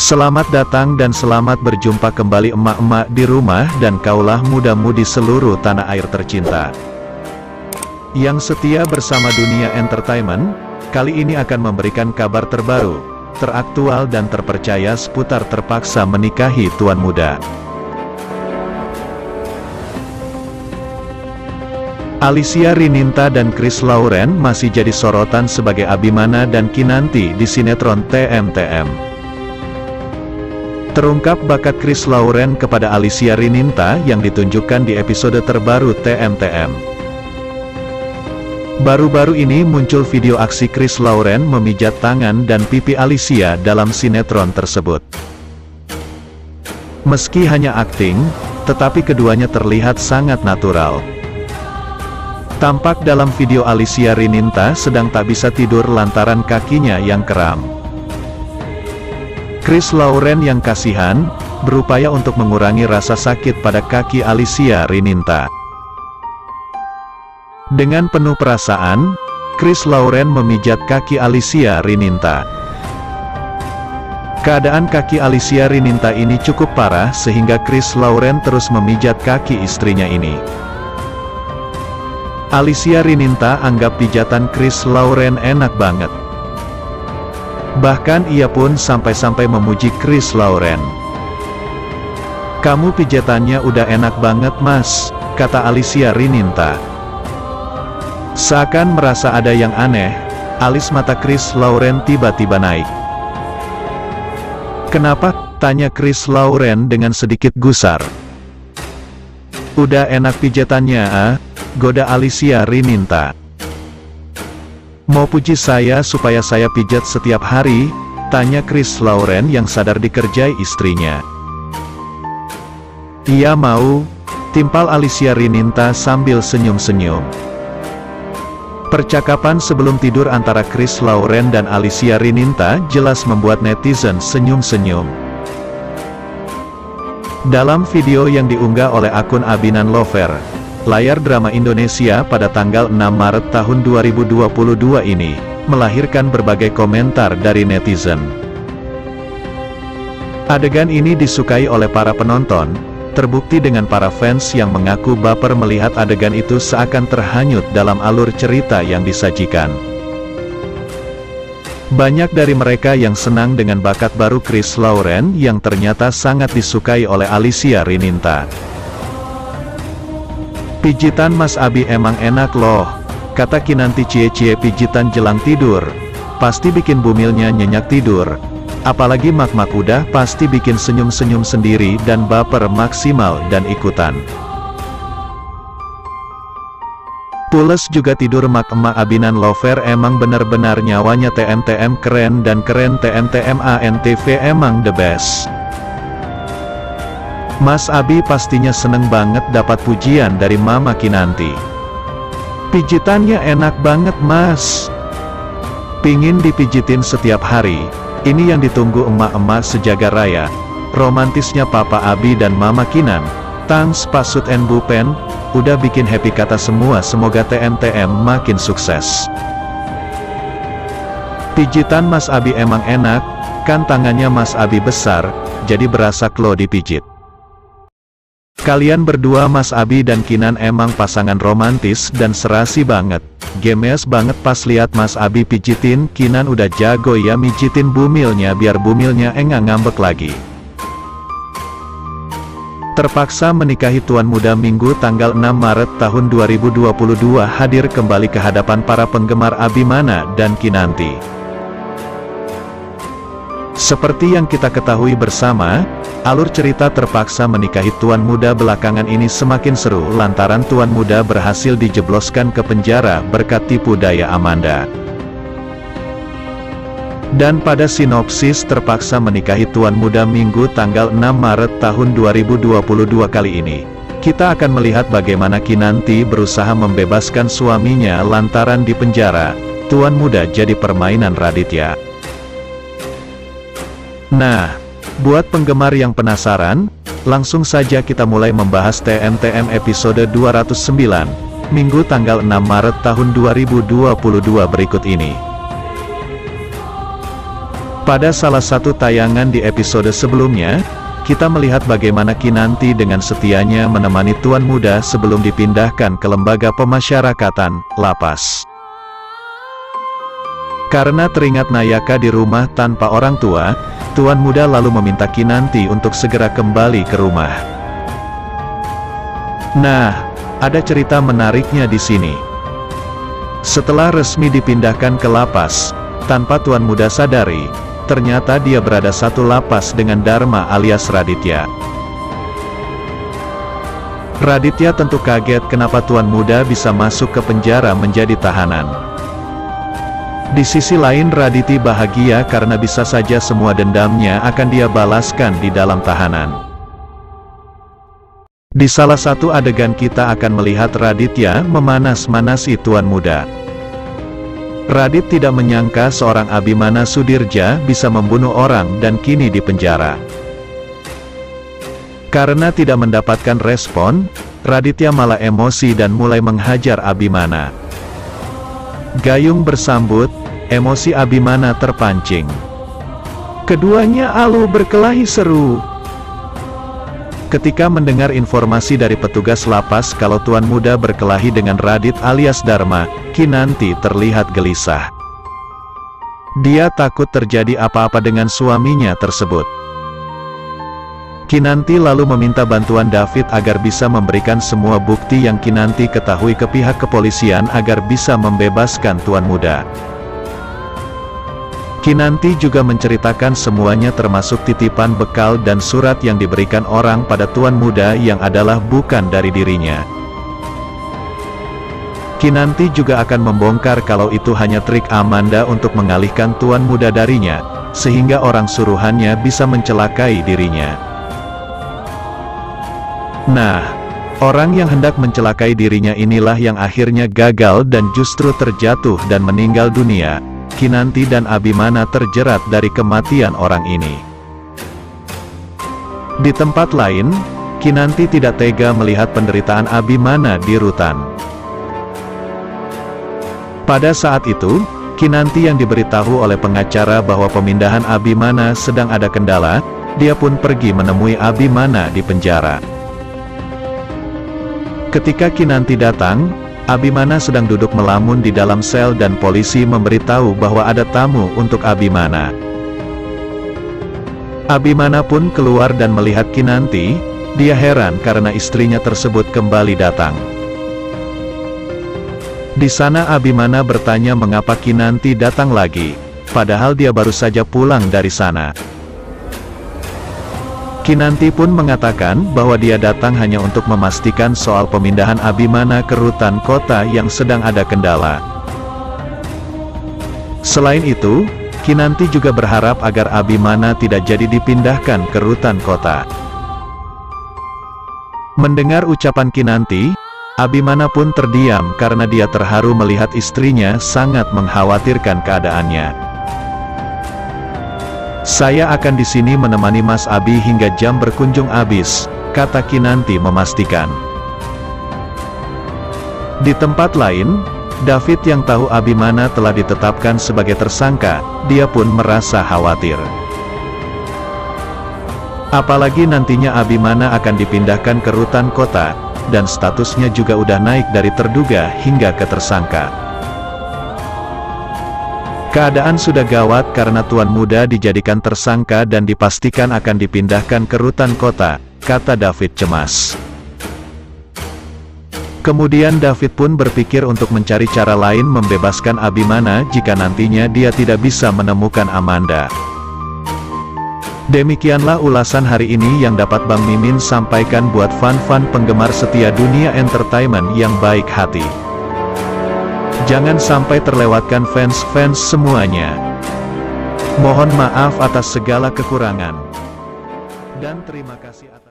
Selamat datang dan selamat berjumpa kembali emak-emak di rumah dan kaulah muda-mudi seluruh tanah air tercinta yang setia bersama Dunia Entertainment. Kali ini akan memberikan kabar terbaru, teraktual dan terpercaya seputar terpaksa menikahi tuan muda. Alicia Rininta dan Chris Lauren masih jadi sorotan sebagai Abimana dan Kinanti di sinetron TM-TM. Terungkap bakat Chris Lauren kepada Alicia Rininta yang ditunjukkan di episode terbaru TM-TM. Baru-baru ini muncul video aksi Chris Lauren memijat tangan dan pipi Alicia dalam sinetron tersebut. Meski hanya akting, tetapi keduanya terlihat sangat natural. Tampak dalam video Alicia Rininta sedang tak bisa tidur lantaran kakinya yang kram. Chris Lauren yang kasihan, berupaya untuk mengurangi rasa sakit pada kaki Alicia Rininta. Dengan penuh perasaan, Chris Lauren memijat kaki Alicia Rininta. Keadaan kaki Alicia Rininta ini cukup parah sehingga Chris Lauren terus memijat kaki istrinya ini. Alicia Rininta anggap pijatan Chris Lauren enak banget. Bahkan ia pun sampai-sampai memuji Chris Lauren. "Kamu pijatannya udah enak banget mas," kata Alicia Rininta. Seakan merasa ada yang aneh, alis mata Chris Lauren tiba-tiba naik. "Kenapa?" tanya Chris Lauren dengan sedikit gusar. "Udah enak pijatannya ah," goda Alicia Rininta. "Mau puji saya supaya saya pijat setiap hari?" tanya Chris Lauren yang sadar dikerjai istrinya. "Iya mau," timpal Alicia Rininta sambil senyum-senyum. Percakapan sebelum tidur antara Chris Lauren dan Alicia Rininta jelas membuat netizen senyum-senyum. Dalam video yang diunggah oleh akun Abinan Lover, layar drama Indonesia pada tanggal 6 Maret tahun 2022 ini, melahirkan berbagai komentar dari netizen. Adegan ini disukai oleh para penonton, terbukti dengan para fans yang mengaku baper melihat adegan itu seakan terhanyut dalam alur cerita yang disajikan. Banyak dari mereka yang senang dengan bakat baru Chris Lauren yang ternyata sangat disukai oleh Alicia Rininta. "Pijitan Mas Abi emang enak loh," kata Kinanti. "Cie-cie pijitan jelang tidur, pasti bikin bumilnya nyenyak tidur. Apalagi mak-mak udah pasti bikin senyum-senyum sendiri dan baper maksimal dan ikutan. Pules juga tidur mak-emak." Abinan Lover emang benar-benar nyawanya TM-TM keren dan keren TM-TM ANTV emang the best. Mas Abi pastinya seneng banget dapat pujian dari Mama Kinanti. "Pijitannya enak banget mas. Pingin dipijitin setiap hari." Ini yang ditunggu emak-emak sejagat raya. Romantisnya Papa Abi dan Mama Kinan. Thanks Pasut and Bupen, udah bikin happy kata semua. Semoga TM-TM makin sukses. "Pijitan Mas Abi emang enak, kan tangannya Mas Abi besar, jadi berasa klo dipijit. Kalian berdua Mas Abi dan Kinan emang pasangan romantis dan serasi banget. Gemes banget pas lihat Mas Abi pijitin Kinan, udah jago ya mijitin bumilnya biar bumilnya enggak ngambek lagi." Terpaksa menikahi tuan muda Minggu tanggal 6 Maret tahun 2022 hadir kembali ke hadapan para penggemar Abimana dan Kinanti. Seperti yang kita ketahui bersama, alur cerita terpaksa menikahi tuan muda belakangan ini semakin seru lantaran tuan muda berhasil dijebloskan ke penjara berkat tipu daya Amanda. Dan pada sinopsis terpaksa menikahi tuan muda Minggu tanggal 6 Maret tahun 2022 kali ini, kita akan melihat bagaimana Kinanti berusaha membebaskan suaminya lantaran di penjara. Tuan muda jadi permainan Raditya. Nah, buat penggemar yang penasaran, langsung saja kita mulai membahas TM-TM episode 209, Minggu tanggal 6 Maret tahun 2022 berikut ini. Pada salah satu tayangan di episode sebelumnya, kita melihat bagaimana Kinanti dengan setianya menemani tuan muda sebelum dipindahkan ke lembaga pemasyarakatan, lapas. Karena teringat Nayaka di rumah tanpa orang tua, tuan muda lalu meminta Kinanti untuk segera kembali ke rumah. Nah, ada cerita menariknya di sini. Setelah resmi dipindahkan ke lapas, tanpa tuan muda sadari, ternyata dia berada satu lapas dengan Dharma alias Raditya. Raditya tentu kaget kenapa tuan muda bisa masuk ke penjara menjadi tahanan. Di sisi lain Raditya bahagia karena bisa saja semua dendamnya akan dia balaskan di dalam tahanan. Di salah satu adegan kita akan melihat Raditya memanas-manasi tuan muda. Radit tidak menyangka seorang Abhimana Sudirja bisa membunuh orang dan kini dipenjara. Karena tidak mendapatkan respon, Raditya malah emosi dan mulai menghajar Abhimana. Gayung bersambut, emosi Abhimana terpancing. Keduanya alu berkelahi seru. Ketika mendengar informasi dari petugas lapas kalau tuan muda berkelahi dengan Radit alias Dharma, Kinanti terlihat gelisah. Dia takut terjadi apa-apa dengan suaminya tersebut. Kinanti lalu meminta bantuan David agar bisa memberikan semua bukti yang Kinanti ketahui ke pihak kepolisian agar bisa membebaskan tuan muda. Kinanti juga menceritakan semuanya termasuk titipan bekal dan surat yang diberikan orang pada tuan muda yang adalah bukan dari dirinya. Kinanti juga akan membongkar kalau itu hanya trik Amanda untuk mengalihkan tuan muda darinya, sehingga orang suruhannya bisa mencelakai dirinya. Nah, orang yang hendak mencelakai dirinya inilah yang akhirnya gagal dan justru terjatuh dan meninggal dunia. Kinanti dan Abhimana terjerat dari kematian orang ini. Di tempat lain, Kinanti tidak tega melihat penderitaan Abhimana di rutan. Pada saat itu, Kinanti yang diberitahu oleh pengacara bahwa pemindahan Abhimana sedang ada kendala, dia pun pergi menemui Abhimana di penjara. Ketika Kinanti datang, Abhimana sedang duduk melamun di dalam sel dan polisi memberitahu bahwa ada tamu untuk Abhimana. Abhimana pun keluar dan melihat Kinanti, dia heran karena istrinya tersebut kembali datang. Di sana Abhimana bertanya mengapa Kinanti datang lagi, padahal dia baru saja pulang dari sana. Kinanti pun mengatakan bahwa dia datang hanya untuk memastikan soal pemindahan Abhimana ke rutan kota yang sedang ada kendala. Selain itu, Kinanti juga berharap agar Abhimana tidak jadi dipindahkan ke rutan kota. Mendengar ucapan Kinanti, Abhimana pun terdiam karena dia terharu melihat istrinya sangat mengkhawatirkan keadaannya. Saya akan di sini menemani Mas Abi hingga jam berkunjung habis, kata Kinanti memastikan. Di tempat lain, David yang tahu Abhimana telah ditetapkan sebagai tersangka, dia pun merasa khawatir. Apalagi nantinya Abhimana akan dipindahkan ke rutan kota, dan statusnya juga udah naik dari terduga hingga ke tersangka. Keadaan sudah gawat karena tuan muda dijadikan tersangka dan dipastikan akan dipindahkan ke rutan kota, kata David cemas. Kemudian David pun berpikir untuk mencari cara lain membebaskan Abhimana jika nantinya dia tidak bisa menemukan Amanda. Demikianlah ulasan hari ini yang dapat Bang Mimin sampaikan buat fan-fan penggemar setia dunia entertainment yang baik hati. Jangan sampai terlewatkan fans-fans semuanya. Mohon maaf atas segala kekurangan. Dan terima kasih atas